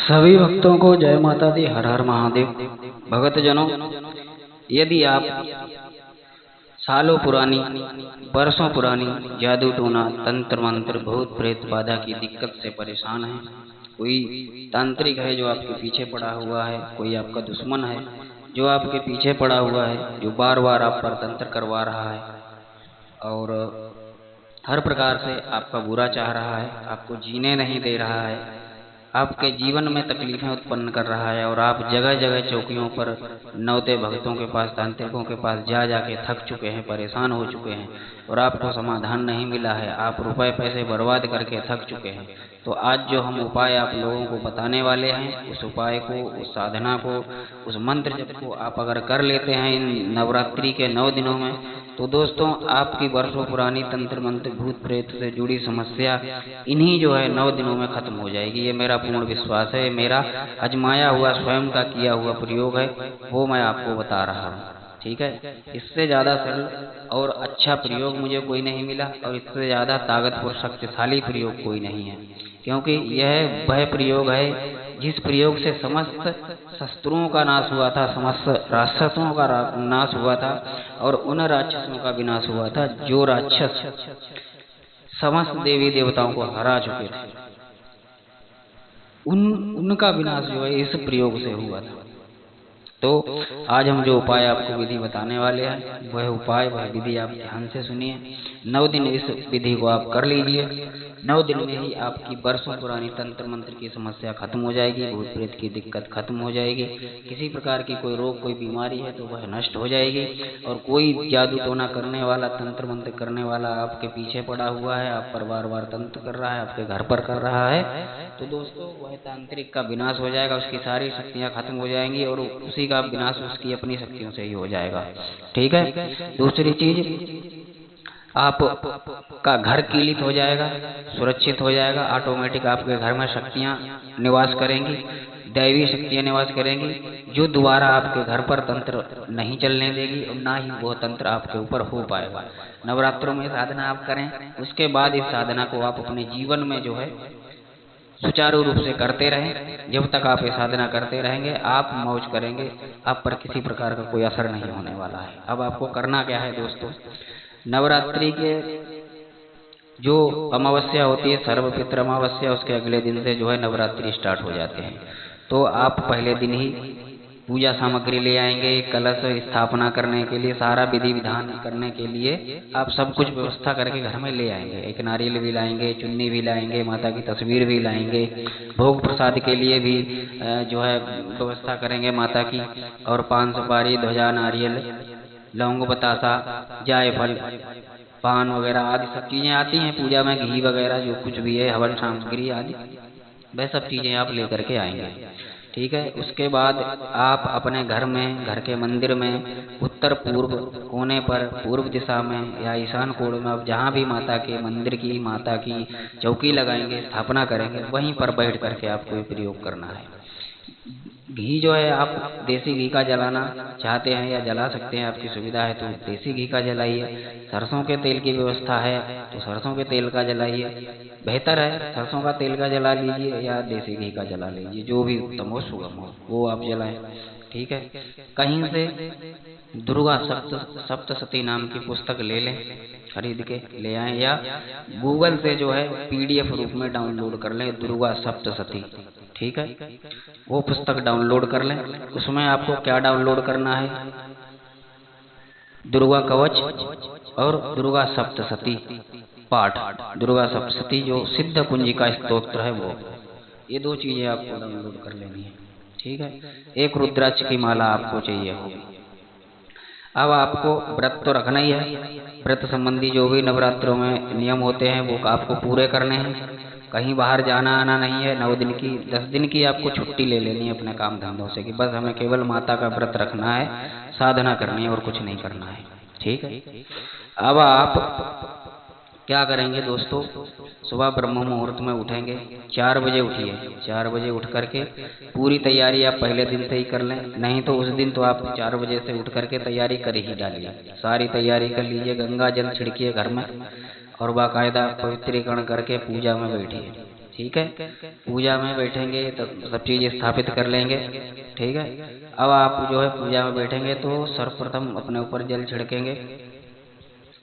सभी भक्तों को जय माता दी, हर हर महादेव। भगत जनों, यदि आप सालों पुरानी, बरसों पुरानी जादू टोना, तंत्र मंत्र, भूत प्रेत बाधा की दिक्कत से परेशान हैं, कोई तांत्रिक है जो आपके पीछे पड़ा हुआ है, कोई आपका दुश्मन है जो आपके पीछे पड़ा हुआ है, जो बार बार आप पर तंत्र करवा रहा है और हर प्रकार से आपका बुरा चाह रहा है, आपको जीने नहीं दे रहा है, आपके जीवन में तकलीफें उत्पन्न कर रहा है और आप जगह जगह चौकियों पर नौते भक्तों के पास, तांत्रिकों के पास जा जाके थक चुके हैं, परेशान हो चुके हैं और आपको समाधान नहीं मिला है, आप रुपए पैसे बर्बाद करके थक चुके हैं। तो आज जो हम उपाय आप लोगों को बताने वाले हैं, उस उपाय को, उस साधना को, उस मंत्र जप को आप अगर कर लेते हैं इन नवरात्रि के 9 दिनों में, तो दोस्तों आपकी वर्षों पुरानी तंत्र मंत्र, भूत प्रेत से जुड़ी समस्या इन्हीं जो है 9 दिनों में खत्म हो जाएगी। ये मेरा पूर्ण विश्वास है, मेरा आजमाया हुआ स्वयं का किया हुआ प्रयोग है, वो मैं आपको बता रहा हूँ। ठीक है, इससे ज़्यादा सरल और अच्छा प्रयोग मुझे कोई नहीं मिला और इससे ज़्यादा ताकतवर शक्तिशाली प्रयोग कोई नहीं है, क्योंकि यह वह प्रयोग है जिस प्रयोग से समस्त शस्त्रों का नाश हुआ था, समस्त राक्षसों का नाश हुआ था और उन राक्षसों का विनाश हुआ था जो राक्षस समस्त देवी देवताओं को हरा चुके थे। उनका विनाश जो है इस प्रयोग से हुआ था। तो आज हम जो उपाय आपको विधि बताने वाले हैं, वह उपाय, वह विधि आप ध्यान से सुनिए। 9 दिन इस विधि को आप कर लीजिए। 9 दिन में ही आपकी बरसों पुरानी तंत्र मंत्र की समस्या खत्म हो जाएगी, भूत प्रेत की दिक्कत खत्म हो जाएगी, किसी प्रकार की कोई रोग, कोई बीमारी है तो वह नष्ट हो जाएगी और कोई जादू टोना करने वाला, तंत्र मंत्र करने वाला आपके पीछे पड़ा हुआ है, आप पर बार बार तंत्र कर रहा है, आपके घर पर कर रहा है, तो दोस्तों वह तांत्रिक का विनाश हो जाएगा, उसकी सारी शक्तियाँ खत्म हो जाएंगी और उसी का विनाश उसकी अपनी शक्तियों से ही हो जाएगा। ठीक है। दूसरी चीज, आप का घर कीलित हो जाएगा, सुरक्षित हो जाएगा, ऑटोमेटिक आपके घर में शक्तियाँ निवास करेंगी, दैवी शक्तियाँ निवास करेंगी, जो दोबारा आपके घर पर तंत्र नहीं चलने देगी और ना ही वो तंत्र आपके ऊपर हो पाएगा। नवरात्रों में साधना आप करें, उसके बाद इस साधना को आप अपने जीवन में जो है सुचारू रूप से करते रहें। जब तक आप ये साधना करते रहेंगे, आप मौज करेंगे, आप पर किसी प्रकार का कोई असर नहीं होने वाला है। अब आपको करना क्या है दोस्तों, नवरात्रि के जो अमावस्या होती है, सर्वपित्र अमावस्या, उसके अगले दिन से जो है नवरात्रि स्टार्ट हो जाते हैं। तो आप पहले दिन ही पूजा सामग्री ले आएंगे, कलश स्थापना करने के लिए, सारा विधि विधान करने के लिए आप सब कुछ व्यवस्था करके घर में ले आएंगे। एक नारियल भी लाएंगे, चुन्नी भी लाएंगे, माता की तस्वीर भी लाएंगे, भोग प्रसाद के लिए भी जो है व्यवस्था करेंगे माता की, और पान सुपारी, ध्वजा, नारियल, लौंग, बतासा, जायफल, पान वगैरह आदि सब चीज़ें आती हैं पूजा में, घी वगैरह जो कुछ भी है, हवन सामग्री आदि, वह सब चीज़ें आप लेकर के आएंगे। ठीक है। उसके बाद आप अपने घर में, घर के मंदिर में, उत्तर पूर्व कोने पर, पूर्व दिशा में या ईशान कोण में, आप जहाँ भी माता के मंदिर की, माता की चौकी लगाएंगे, स्थापना करेंगे, वहीं पर बैठ करके आपको ये प्रयोग करना है। घी जो है आप देसी घी का जलाना चाहते हैं या जला सकते हैं, आपकी सुविधा है तो देसी घी का जलाइए। सरसों के तेल की व्यवस्था है तो सरसों के तेल का जलाइए, बेहतर है सरसों का तेल का जला लीजिए या देसी घी का जला लीजिए, जो भी उत्तम हो, सुगम हो, वो आप जलाएं। ठीक है। कहीं से दुर्गा सप्तशती नाम की पुस्तक ले लें, खरीद के ले आएं, या गूगल से जो है PDF रूप में डाउनलोड कर लें, दुर्गा सप्तशती। ठीक है, वो पुस्तक डाउनलोड कर लें। उसमें आपको क्या डाउनलोड करना है, दुर्गा कवच और दुर्गा सप्तशती पाठ, दुर्गा सप्तशती जो सिद्ध कुंजिका स्तोत्र है वो, ये 2 चीजें आपको डाउनलोड कर लेनी है। ठीक है। एक रुद्राक्ष की माला आपको चाहिए होगी। अब आपको व्रत तो रखना ही है, व्रत संबंधी जो भी नवरात्रों में नियम होते हैं वो आपको पूरे करने हैं। कहीं बाहर जाना आना नहीं है। 9 दिन की, 10 दिन की आपको छुट्टी ले लेनी है अपने काम धंधों से, कि बस हमें केवल माता का व्रत रखना है, साधना करनी है और कुछ नहीं करना है। ठीक है। अब आप क्या करेंगे दोस्तों, सुबह ब्रह्म मुहूर्त में उठेंगे, 4 बजे उठिए। 4 बजे उठ करके पूरी तैयारी आप पहले दिन से ही कर लें, नहीं तो उस दिन तो आप 4 बजे से उठ करके तैयारी कर ही डालिए, सारी तैयारी कर लीजिए। गंगा जल छिड़किए घर में और बाकायदा पवित्रीकरण करके पूजा में बैठिए। ठीक है। पूजा में बैठेंगे तो सब चीज़ स्थापित कर लेंगे। ठीक है। अब आप जो है पूजा में बैठेंगे तो सर्वप्रथम अपने ऊपर जल छिड़केंगे।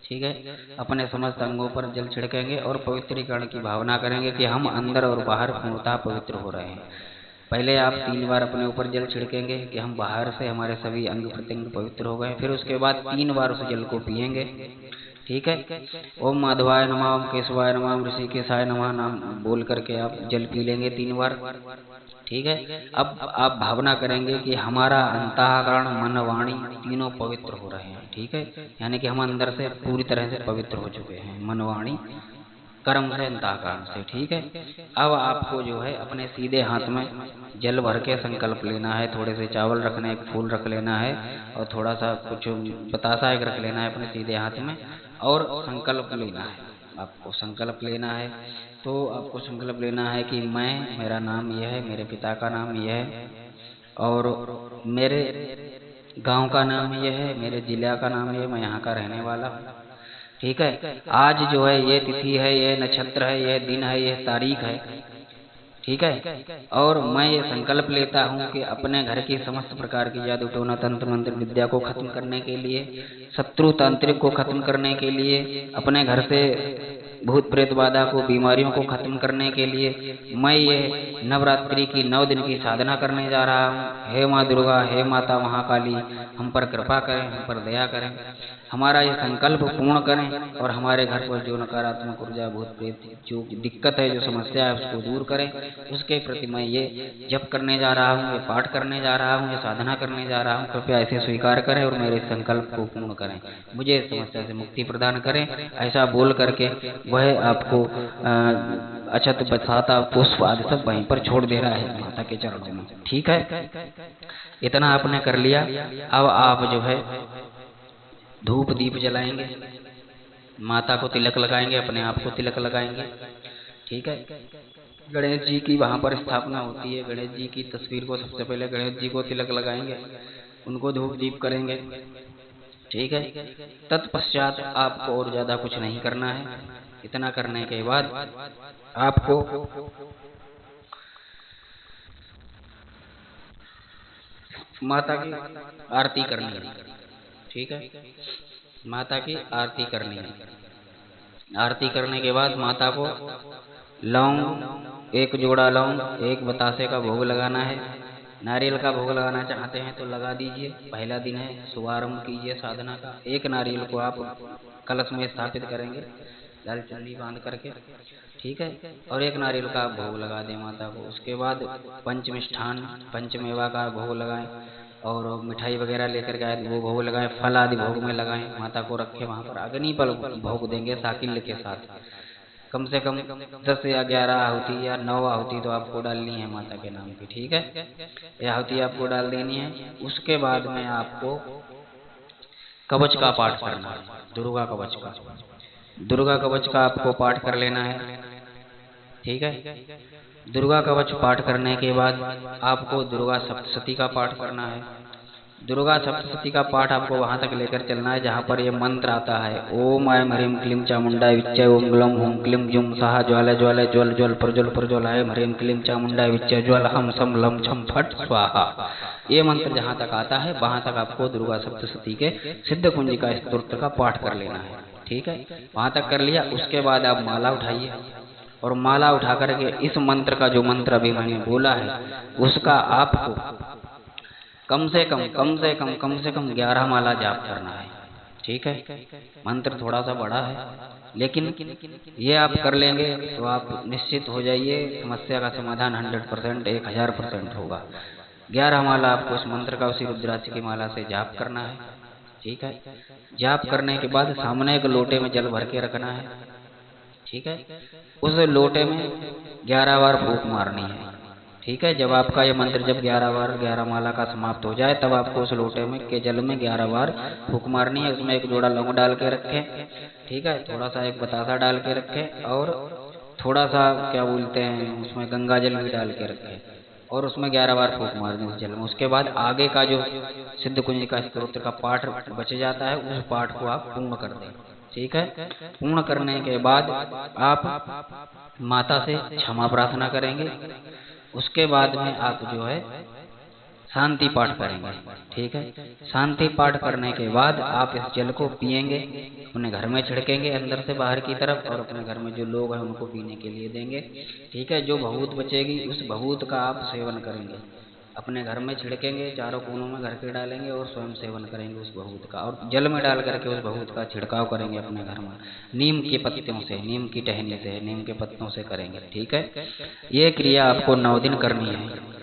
ठीक है। अपने समस्त अंगों पर जल छिड़केंगे और पवित्रीकरण की भावना करेंगे कि हम अंदर और बाहर पूर्णतः पवित्र हो रहे हैं। पहले आप 3 बार अपने ऊपर जल छिड़केंगे कि हम बाहर से हमारे सभी अंग प्रत्यंग पवित्र हो गए। फिर उसके बाद 3 बार उस जल को पिएंगे। ठीक है। ओम माधवाय नमः, ओम केशवाय नमः, ओम ऋषिकेशाय नमः नाम बोल करके आप जल पी लेंगे 3 बार। ठीक है। अब आप भावना करेंगे कि हमारा अंतःकरण, मन, वाणी तीनों पवित्र हो रहे हैं। ठीक है। यानी कि हम अंदर से पूरी तरह से पवित्र हो चुके हैं, मन, वाणी, कर्म से, अंतःकरण से। ठीक है। अब आपको जो है अपने सीधे हाथ में जल भर के संकल्प लेना है। थोड़े से चावल रखने, एक फूल रख लेना है और थोड़ा सा कुछ बतासा एक रख लेना है अपने सीधे हाथ में और संकल्प लेना है। आपको संकल्प लेना है तो आपको संकल्प लेना है कि मैं, मेरा नाम यह है, मेरे पिता का नाम यह है और मेरे गांव का नाम यह है, मेरे जिला का नाम यह है, मैं यहाँ का रहने वाला हूँ। ठीक है। आज जो है ये तिथि है, ये नक्षत्र है, यह दिन है, यह तारीख है। ठीक है। और मैं ये संकल्प लेता हूँ कि अपने घर की समस्त प्रकार की जादू टोना तंत्र मंत्र विद्या को खत्म करने के लिए, शत्रु तांत्रिक को खत्म करने के लिए, अपने घर से भूत प्रेत बाधा को, बीमारियों को खत्म करने के लिए मैं ये नवरात्रि की 9 दिन की साधना करने जा रहा हूँ। हे माँ दुर्गा, हे माता महाकाली, हम पर कृपा करें, हम पर दया करें, हमारा ये संकल्प पूर्ण करें और हमारे घर पर जो नकारात्मक ऊर्जा, भूत प्रेत, जो दिक्कत है, जो समस्या है, उसको दूर करें। उसके प्रति मैं ये जप करने जा रहा हूँ, ये पाठ करने जा रहा हूँ, ये साधना करने जा रहा हूँ। कृपया ऐसे स्वीकार करें और मेरे संकल्प को पूर्ण करें, मुझे इस समस्या से मुक्ति प्रदान करें। ऐसा बोल करके वह आपको अक्षत, बसाता, पुष्प आदि सब वहीं पर छोड़ दे रहा है माता के चरणों में। ठीक है। इतना आपने कर लिया। अब आप जो है धूप दीप जलाएंगे, माता को तिलक लगाएंगे, अपने आप को तिलक लगाएंगे। ठीक है। गणेश जी की वहाँ पर स्थापना होती है, गणेश जी की तस्वीर को सबसे पहले गणेश जी को तिलक लगाएंगे, उनको धूप दीप करेंगे। ठीक है। तत्पश्चात आपको और ज्यादा कुछ नहीं करना है। इतना करने के बाद आपको माता की आरती करनी है। ठीक है। माता की आरती करनी है। आरती करने के बाद माता को लौंग, 1 जोड़ा लौंग, 1 बतासे का भोग लगाना है। नारियल का भोग लगाना चाहते हैं तो लगा दीजिए। पहला दिन है, शुभारंभ कीजिए साधना का। 1 नारियल को आप कलश में स्थापित करेंगे लाल चुन्नी बांध करके। ठीक है। और 1 नारियल का भोग लगा दें माता को। उसके बाद पंचमिष्ठान, पंचमेवा का भोग लगाएं और मिठाई वगैरह लेकर के आए वो भोग लगाएं, फल आदि भोग में लगाएं, माता को रखें वहाँ पर। अग्नि पर भोग देंगे साकिल्य के साथ। कम से कम 10 या 11 आहुति या 9 आहुति तो आपको डालनी है माता के नाम की। ठीक है। यह आहुति आपको डाल देनी है। उसके बाद में आपको कवच का पाठ करना है, दुर्गा कवच का। दुर्गा कवच का आपको पाठ कर लेना है। ठीक है। दुर्गा कवच पाठ करने के बाद आपको दुर्गा सप्तशती का पाठ करना है। दुर्गा सप्तशती का पाठ आपको वहां तक लेकर चलना है जहां पर ये मंत्र आता है, ओम ऐं ह्रीं क्लीं चामुंडाय विच्चे, ओम ग्लौं हूं क्लीं जुं सहा ज्वाला ज्वाला ज्वल ज्वल प्रज्वल प्रज्वल, ऐं ह्रीं क्लीं चामुंडाय विच्चे ज्वल हम सम लं छम फट स्वाहा। ये मंत्र जहां तक आता है वहां तक आपको दुर्गा सप्तशती के सिद्ध कुंजिका स्तोत्र का पाठ कर लेना है। ठीक है। वहां तक कर लिया। उसके बाद आप माला उठाइए और माला उठा करके इस मंत्र का, जो मंत्र अभी मैंने बोला है, उसका आपको कम से कम 11 माला जाप करना है। ठीक है। मंत्र थोड़ा सा बड़ा है लेकिन ये आप कर लेंगे तो आप निश्चित हो जाइए समस्या का समाधान 100%, 1000% होगा। 11 माला आपको इस मंत्र का उसी रुद्राक्ष की माला से जाप करना है। ठीक है। जाप करने के बाद सामने एक लोटे में जल भर के रखना है। ठीक है। उस लोटे में 11 बार फूंक मारनी है। ठीक है। जब आपका ये मंत्र जब 11 बार 11 माला का समाप्त हो जाए तब आपको उस लोटे में के जल में 11 बार फूंक मारनी है। उसमें 1 जोड़ा लौंग डाल के रखें। ठीक है। थोड़ा सा 1 बतासा डाल के रखें और थोड़ा सा क्या बोलते हैं उसमें गंगा जल भी डाल के रखें और उसमें 11 बार फूंक मार दें उस जल में। उसके बाद आगे का जो सिद्ध कुंजिका स्तोत्र का पाठ बच जाता है उस पाठ को आप पूर्ण कर दें। ठीक है। पूर्ण करने के बाद आप माता से क्षमा प्रार्थना करेंगे। उसके बाद में आप जो है शांति पाठ करेंगे। ठीक है। शांति पाठ करने के बाद आप इस जल को पिएंगे, अपने घर में छिड़केंगे अंदर से बाहर की तरफ, और अपने घर में जो लोग हैं उनको पीने के लिए देंगे। ठीक है। जो भभूत बचेगी उस भभूत का आप सेवन करेंगे, अपने घर में छिड़केंगे, चारों कोनों में घर के डालेंगे और स्वयं सेवन करेंगे उस भभूत का, और जल में डाल करके उस भभूत का छिड़काव करेंगे अपने घर में। नीम के पत्तों से, नीम की टहनी से, नीम के पत्तों से करेंगे। ठीक है। ये क्रिया आपको 9 दिन करनी है।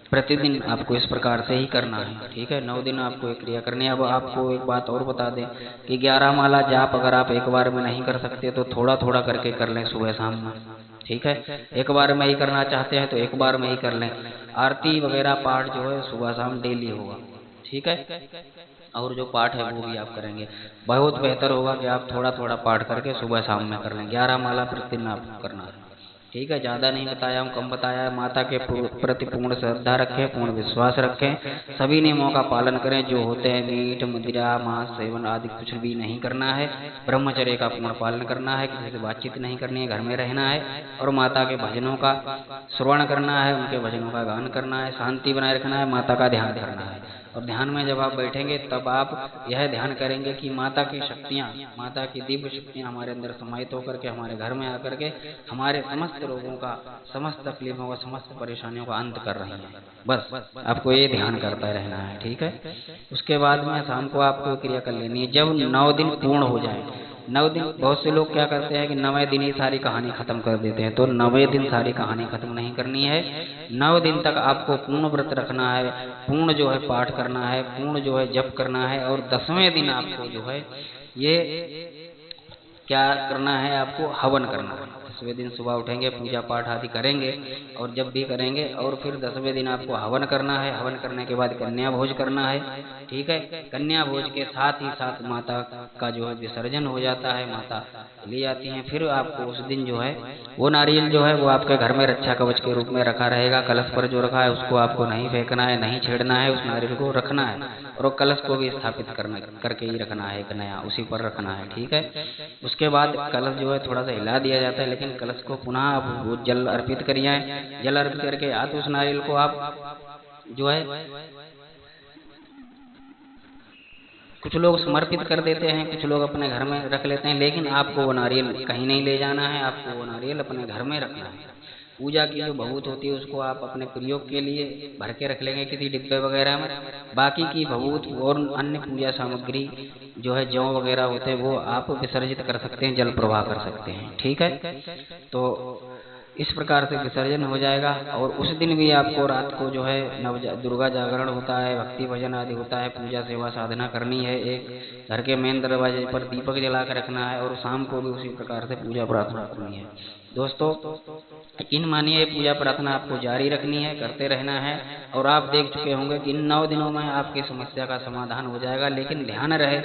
प्रतिदिन आपको इस प्रकार से ही करना है। ठीक है। 9 दिन आपको एक क्रिया करनी है। अब आपको एक बात और बता दें कि 11 माला जाप अगर आप एक बार में नहीं कर सकते तो थोड़ा थोड़ा करके कर लें सुबह शाम में। ठीक है। एक बार में ही करना चाहते हैं तो एक बार में ही कर लें। आरती वगैरह पाठ जो है सुबह शाम डेली होगा। ठीक है। और जो पाठ है वो भी आप करेंगे। बहुत बेहतर होगा कि आप थोड़ा थोड़ा पाठ करके सुबह शाम में कर लें। 11 माला प्रतिदिन आपको करना है। ठीक है। ज़्यादा नहीं बताया हूँ, कम बताया है। माता के प्रति पूर्ण श्रद्धा रखें, पूर्ण विश्वास रखें, सभी नियमों का पालन करें जो होते हैं। मीठ, मदिरा, मांस सेवन आदि कुछ भी नहीं करना है। ब्रह्मचर्य का पूर्ण पालन करना है, किसी से बातचीत नहीं करनी है, घर में रहना है, और माता के भजनों का श्रवण करना है, उनके भजनों का गान करना है, शांति बनाए रखना है, माता का ध्यान करना है। और ध्यान में जब आप बैठेंगे तब आप यह ध्यान करेंगे कि माता की शक्तियाँ, माता की दिव्य शक्तियाँ हमारे अंदर समाहित होकर के हमारे घर में आकर के हमारे समस्त रोगों का, समस्त तकलीफों का, समस्त परेशानियों का अंत कर रही हैं। बस आपको ये ध्यान करता रहना है। ठीक है। उसके बाद में शाम को आपको क्रिया कर लेनी है। जब 9 दिन पूर्ण हो जाए, 9 दिन, बहुत से लोग क्या करते हैं कि 9वें दिन ही सारी कहानी खत्म कर देते हैं, तो 9वें दिन सारी कहानी खत्म नहीं करनी है। 9 दिन तक आपको पूर्ण व्रत रखना है, पूर्ण जो है पाठ करना है, पूर्ण जो है जप करना है, और 10वें दिन आपको जो है ये क्या करना है, आपको हवन करना है। 10वें दिन सुबह उठेंगे, पूजा पाठ आदि करेंगे, और जब भी करेंगे, और फिर 10वें दिन आपको हवन करना है। हवन करने के बाद कन्या भोज करना है। ठीक है। कन्या भोज के साथ ही साथ माता का जो है विसर्जन हो जाता है, माता ले आती हैं। फिर आपको उस दिन जो है वो नारियल जो है वो आपके घर में रक्षा कवच के रूप में रखा रहेगा। कलश पर जो रखा है उसको आपको नहीं फेंकना है, नहीं छेड़ना है, उस नारियल को रखना है, और कलश को भी स्थापित करके ही रखना है, एक नया उसी पर रखना है। ठीक है। उसके बाद कलश जो है थोड़ा सा हिला दिया जाता है, लेकिन कलश को पुनः आप वो जल अर्पित करिए। जल अर्पित करके या तो उस नारियल को आप जो है कुछ लोग समर्पित कर देते हैं, कुछ लोग अपने घर में रख लेते हैं, लेकिन आपको वो नारियल कहीं नहीं ले जाना है, आपको वो नारियल अपने घर में रखना है। पूजा की जो भभूत होती है उसको आप अपने प्रयोग के लिए भर के रख लेंगे किसी डिब्बे वगैरह में। बाकी की भभूत और अन्य पूजा सामग्री जो है जौ वगैरह होते हैं वो आप विसर्जित कर सकते हैं, जल प्रवाह कर सकते हैं। ठीक है। तो इस प्रकार से विसर्जन हो जाएगा। और उस दिन भी आपको रात को जो है दुर्गा जागरण होता है, भक्ति भजन आदि होता है, पूजा सेवा साधना करनी है। एक घर के मेन दरवाजे पर दीपक जला कर रखना है, और शाम को भी उसी प्रकार से पूजा प्रार्थना करनी है। दोस्तों यकीन मानिए पूजा प्रार्थना आपको जारी रखनी है, करते रहना है, और आप देख चुके होंगे कि इन 9 दिनों में आपकी समस्या का समाधान हो जाएगा। लेकिन ध्यान रहे,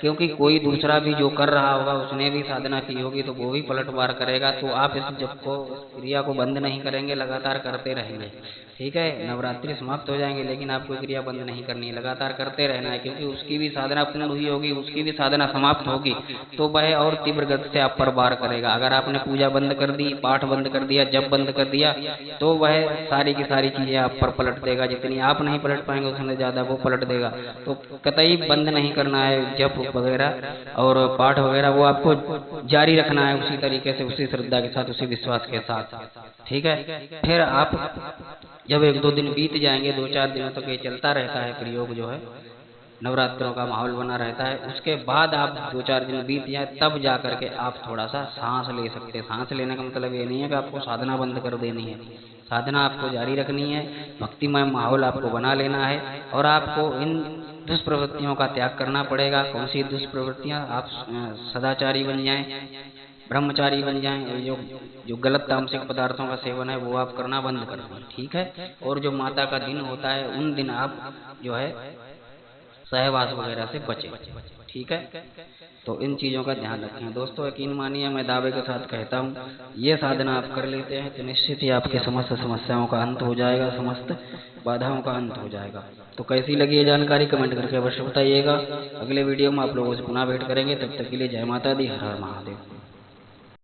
क्योंकि कोई दूसरा भी जो कर रहा होगा उसने भी साधना की होगी तो वो भी पलटवार करेगा, तो आप इस जप को, इस क्रिया को बंद नहीं करेंगे, लगातार करते रहेंगे। ठीक है। नवरात्रि समाप्त हो जाएंगे लेकिन आपको क्रिया बंद नहीं करनी है, लगातार करते रहना है, क्योंकि उसकी भी साधना पूर्ण हुई होगी, उसकी भी साधना समाप्त होगी तो वह और तीव्र गति से आप पर वार करेगा। अगर आपने पूजा बंद कर दी, पाठ बंद कर दिया, जप बंद कर दिया, तो वह सारी की सारी चीजें आप पर पलट देगा। जितनी आप नहीं पलट पाएंगे उससे ज्यादा वो पलट देगा। तो कतई बंद नहीं करना है जप वगैरह और पाठ वगैरह, वो आपको जारी रखना है उसी तरीके से, उसी श्रद्धा के साथ, उसी विश्वास के साथ। ठीक है। फिर आप जब 1-2 दिन बीत जाएंगे, 2-4 दिनों तक ये चलता रहता है प्रयोग जो है, नवरात्रों का माहौल बना रहता है। उसके बाद आप 2-4 दिन बीत जाए तब जा करके आप थोड़ा सा सांस ले सकते हैं। सांस लेने का मतलब ये नहीं है कि आपको साधना बंद कर देनी है, साधना आपको जारी रखनी है, भक्तिमय माहौल आपको बना लेना है, और आपको इन दुष्प्रवृत्तियों का त्याग करना पड़ेगा। कौन सी दुष्प्रवृत्तियाँ? आप सदाचारी बन जाएं, ब्रह्मचारी बन जाएं, और जो गलत तामसिक पदार्थों का सेवन है वो आप करना बंद कर दें। ठीक है। और जो माता का दिन होता है उन दिन आप जो है सहवास वगैरह से बचें। ठीक है, तो इन चीज़ों का ध्यान रखें दोस्तों। यकीन मानिए, मैं दावे के साथ कहता हूँ, ये साधना आप कर लेते हैं तो निश्चित ही आपकी समस्त समस्याओं का अंत हो जाएगा, समस्त बाधाओं का अंत हो जाएगा। तो कैसी लगी ये जानकारी कमेंट करके अवश्य बताइएगा। अगले वीडियो में आप लोगों से पुनः भेंट करेंगे, तब तक के लिए जय माता दी, हर हर महादेव।